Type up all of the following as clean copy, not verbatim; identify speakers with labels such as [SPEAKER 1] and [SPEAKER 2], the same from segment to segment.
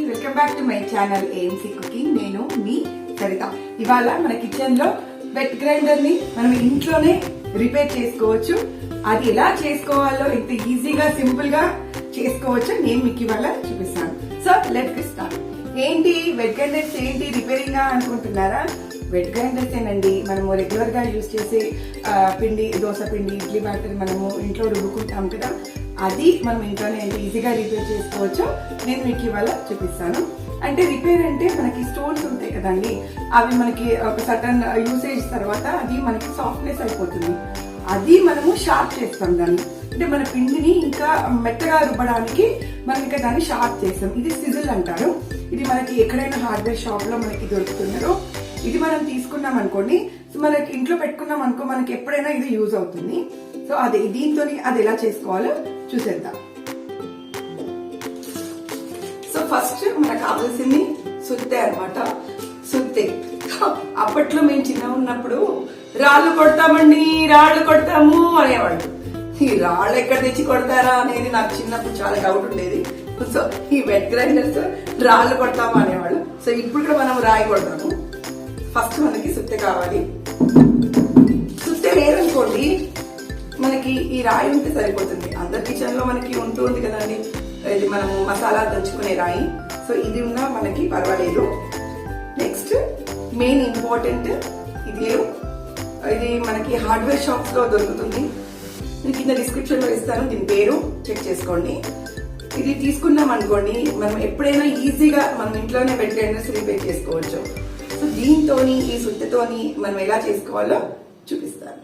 [SPEAKER 1] Welcome back to my channel AMC cooking. నేను మీ సరిత. ఇవాళ మన కిచెన్ లో వెట్ గ్రైండర్ ని మనం ఇంట్లోనే రిపేర్ చేసుకోవచ్చు. అది ఎలా చేసుకోవాలో ఎంత ఈజీగా సింపుల్ గా చేసుకోవచ్చు నేను మీకు ఇవాళ చూపిస్తాను. So let's start. ఏంటి వెట్ గ్రైండర్స్ ఏంటి రిపేరింగ్ అనుకుంటున్నారా? వెట్ గ్రైండర్స్ ఏనండి మనము రెగ్యులర్ గా యూజ్ చేసే పిండి, దోశ పిండి, ఇడ్లీ బ్యాటర్ మనము ఇంట్లో రుబ్బుకుంటాం కదా, అది మనం ఇంట్లోనే ఎంత ఈజీగా రిపేర్ చేసుకోవచ్చో నేను మీకు ఇవాళ చూపిస్తాను. అంటే రిపేర్ అంటే మనకి స్టోన్స్ ఉంటాయి కదండి, అవి మనకి ఒక సర్టన్ యూసేజ్ తర్వాత అది మనకి సాఫ్ట్నెస్ అయిపోతుంది. అది మనము షార్ప్ చేస్తాం దాన్ని, అంటే మన పిండిని ఇంకా మెత్తగా రుబ్బడానికి మనం ఇంకా దాన్ని షార్ప్ చేస్తాం. ఇది సిజిల్ అంటారు. ఇది మనకి ఎక్కడైనా హార్డ్వేర్ షాప్ లో మనకి దొరుకుతున్నారు. ఇది మనం తీసుకున్నాం అనుకోండి, మనకి ఇంట్లో పెట్టుకున్నాం అనుకో, మనకి ఎప్పుడైనా ఇది యూజ్ అవుతుంది. సో అదే దీంతో అది ఎలా చేసుకోవాలో చూసేద్దాం. సో ఫస్ట్ మనకు కావాల్సింది సుత్తే అనమాట. సుత్తే అప్పట్లో మేము చిన్న ఉన్నప్పుడు రాళ్ళు కొడతామండి, రాళ్ళు కొడతాము అనేవాళ్ళు. ఈ రాళ్ళు ఎక్కడ తెచ్చి కొడతారా అనేది నాకు చిన్నప్పుడు చాలా డౌట్ ఉండేది. సో ఈ వెట్ గ్రైండర్స్ రాళ్ళు కొడతాము అనేవాళ్ళు. సో ఇప్పుడు కూడా మనం రాయి కొడతాము. ఫస్ట్ మనకి సుత్తె కావాలి. సుత్తె లేదనుకోండి, మనకి ఈ రాయి ఉంటే సరిపోతుంది. అందరి కిచెన్ లో మనకి ఉంటుంది కదండి, ఇది మనము మసాలా దంచుకునే రాయి. సో ఇది ఉన్నా మనకి పర్వాలేదు. నెక్స్ట్ మెయిన్ ఇంపార్టెంట్ ఇది మనకి హార్డ్వేర్ షాప్స్ లో దొరుకుతుంది. నేను కింద డిస్క్రిప్షన్ లో ఇస్తాను, దీని పేరు చెక్ చేసుకోండి. ఇది తీసుకున్నాం అనుకోండి, మనం ఎప్పుడైనా ఈజీగా మనం ఇంట్లోనే వెట్ గ్రైండర్స్ రిపేర్ చేసుకోవచ్చు. సో దీంతోని, ఈ సుత్తెతోని మనం ఎలా చేసుకోవాలో చూపిస్తాను.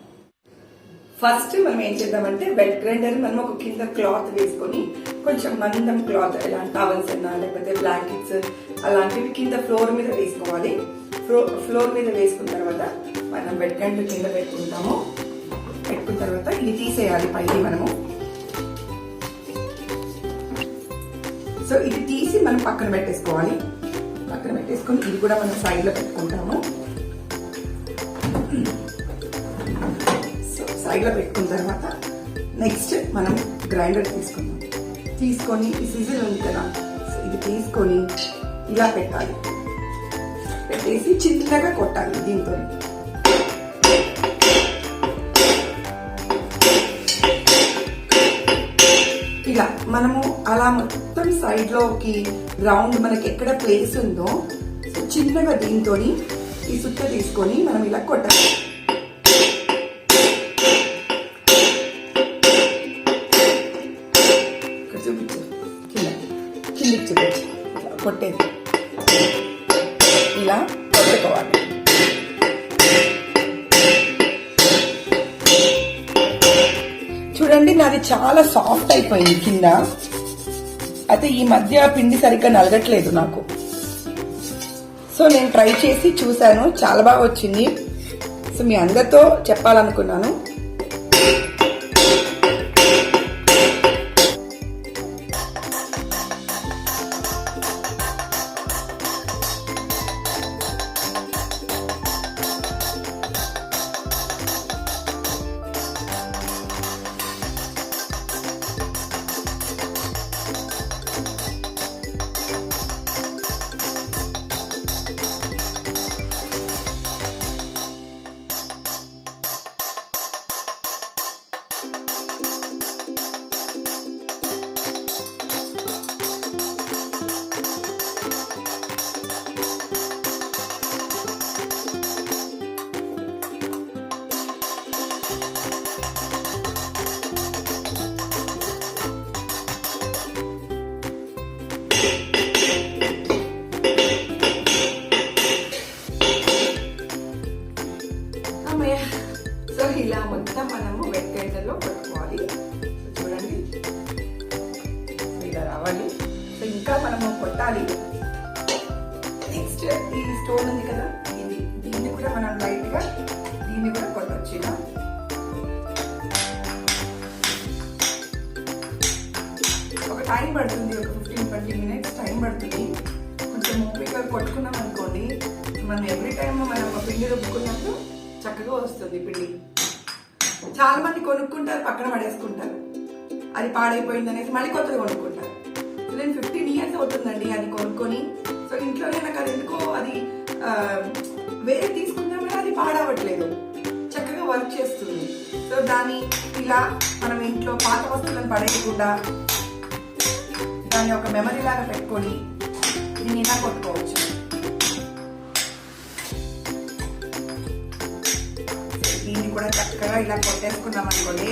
[SPEAKER 1] ఫస్ట్ మనం ఏం చేద్దామంటే, వెట్ గ్రైండర్ మనం ఒక కింద క్లాత్ వేసుకొని, కొంచెం మందం క్లాత్, ఇలాంటి టవల్స్ అన్నా లేకపోతే బ్లాంకెట్స్ అలాంటివి కింద ఫ్లోర్ మీద వేసుకోవాలి. ఫ్లోర్ మీద వేసుకున్న తర్వాత మనం వెట్ గ్రైండర్ కింద పెట్టుకుంటాము. పెట్టుకున్న తర్వాత ఇది తీసేయాలి పైకి మనము. సో ఇది తీసి మనం పక్కన పెట్టేసుకోవాలి. పక్కన పెట్టేసుకొని ఇది కూడా మనం సైడ్ లో పెట్టుకుంటాము. సో సైడ్ లో పెట్టుకున్న తర్వాత నెక్స్ట్ మనం గ్రైండర్ తీసుకుందాం. తీసుకొని ఈ సిజిల్ ఉంది కదా, ఇది తీసుకొని ఇలా పెట్టాలి. పెట్టేసి చిన్నగా కొట్టాలి దీంతో. ఇలా మనము అలా మొత్తం సైడ్ లోకి రౌండ్ మనకి ఎక్కడ ప్లేస్ ఉందో చిన్నగా దీంతో ఈ సుత్త తీసుకొని మనం ఇలా కొట్టాలి. ఇక్కడ చూపించు, కిందికి చూపించు, కొట్టేది ఇలా కొట్టుకోవాలి. చూడండి, నాది చాలా సాఫ్ట్ అయిపోయింది కింద. అయితే ఈ మధ్య పిండి సరిగ్గా నలగట్లేదు నాకు. సో నేను ట్రై చేసి చూశాను, చాలా బాగా వచ్చింది. సో మీ అందరితో చెప్పాలనుకున్నాను. సో ఇలా మొత్తం మనము వెట్ గ్రైండర్ లో పట్టుకోవాలి. చూడండి ఇలా రావాలి. సో ఇంకా మనము కొట్టాలి. నెక్స్ట్ ఈ స్టోన్ ఉంది కదా, దీన్ని కూడా మనం లైట్ గా దీన్ని కూడా కొట్టొచ్చు. ఇలా ఒక టైం పడుతుంది, ఒక 15-20 మినిట్స్ టైం పడుతుంది. కొంచెం ఓపికగా కొట్టుకున్నాం అనుకోండి, మనం ఎవ్రీ టైం మనం పిండి రుబ్బుకున్నప్పుడు చక్కగా వస్తుంది పిండి. చాలా మంది కొనుక్కుంటారు, పక్కన పడేసుకుంటారు, అది పాడైపోయింది అనేసి మళ్ళీ కొత్తగా కొనుక్కుంటారు. సో నేను 15 years అవుతుందండి అది కొనుక్కొని. సో ఇంట్లోనే నాకు అది ఎందుకో అది వేరే తీసుకుందామని అది పాడవట్లేదు, చక్కగా వర్క్ చేస్తుంది. సో దాన్ని ఇలా మనం ఇంట్లో పాత వస్తువులను పడేయకుండా దాన్ని ఒక మెమరీ లాగా పెట్టుకొని దీన్ని ఇలా కొట్టుకోవచ్చు. దీన్ని కూడా చక్కగా ఇలా కొట్టేసుకున్నాం అనుకోండి.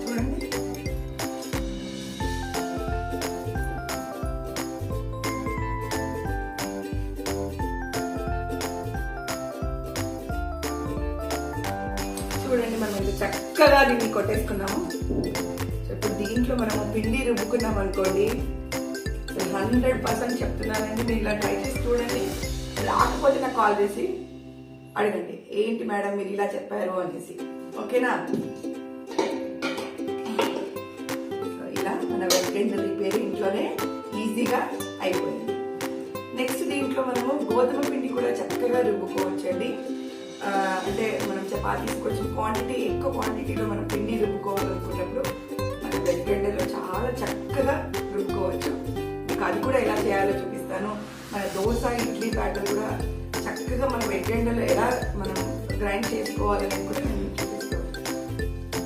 [SPEAKER 1] చూడండి, చూడండి మనం ఇంత చక్కగా దీన్ని కొట్టేసుకున్నాము. ఇప్పుడు దీంట్లో మనము పిండి రుబ్బుకున్నాం అనుకోండి, 100% చెప్తున్నానండి, మీరు ఇలా ట్రై చేసి చూడండి. రాకపోతే నాకు కాల్ చేసి అడగండి, ఏంటి మేడం మీరు ఇలా చెప్పారు అనేసి. ఓకేనా? ఇలా మన వెజిటేబుల్ రిపేర్ ఇంట్లోనే ఈజీగా అయిపోయింది. నెక్స్ట్ దీంట్లో మనము గోధుమ పిండి కూడా చక్కగా రుబ్బుకోవచ్చండి. అంటే మనం చపాతీస్ కొంచెం క్వాంటిటీ ఎక్కువ క్వాంటిటీలో మనం పిండి రుబ్బుకోవాలనుకున్నప్పుడు మన వెజిటేబుల్లో చాలా చక్కగా రుబ్బుకోవచ్చు. మీకు అది కూడా ఎలా చేయాలో చూపిస్తాను. మన దోశ ఇడ్లీ బ్యాటర్ కూడా చక్కగా మన వెజిటేబుల్లో ఎలా మనం గ్రైండ్ చేసుకోవాలని కూడా నేను చూపిస్తాను.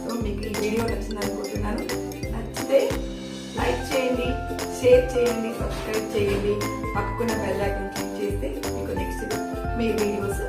[SPEAKER 1] సో మీకు ఈ వీడియో నచ్చింది అనుకుంటున్నాను. నచ్చితే లైక్ చేయండి, షేర్ చేయండి, సబ్స్క్రైబ్ చేయండి, పక్కకున్న బెల్ ఐకాన్ క్లిక్ చేస్తే మీకు నెక్స్ట్ మీ వీడియోస్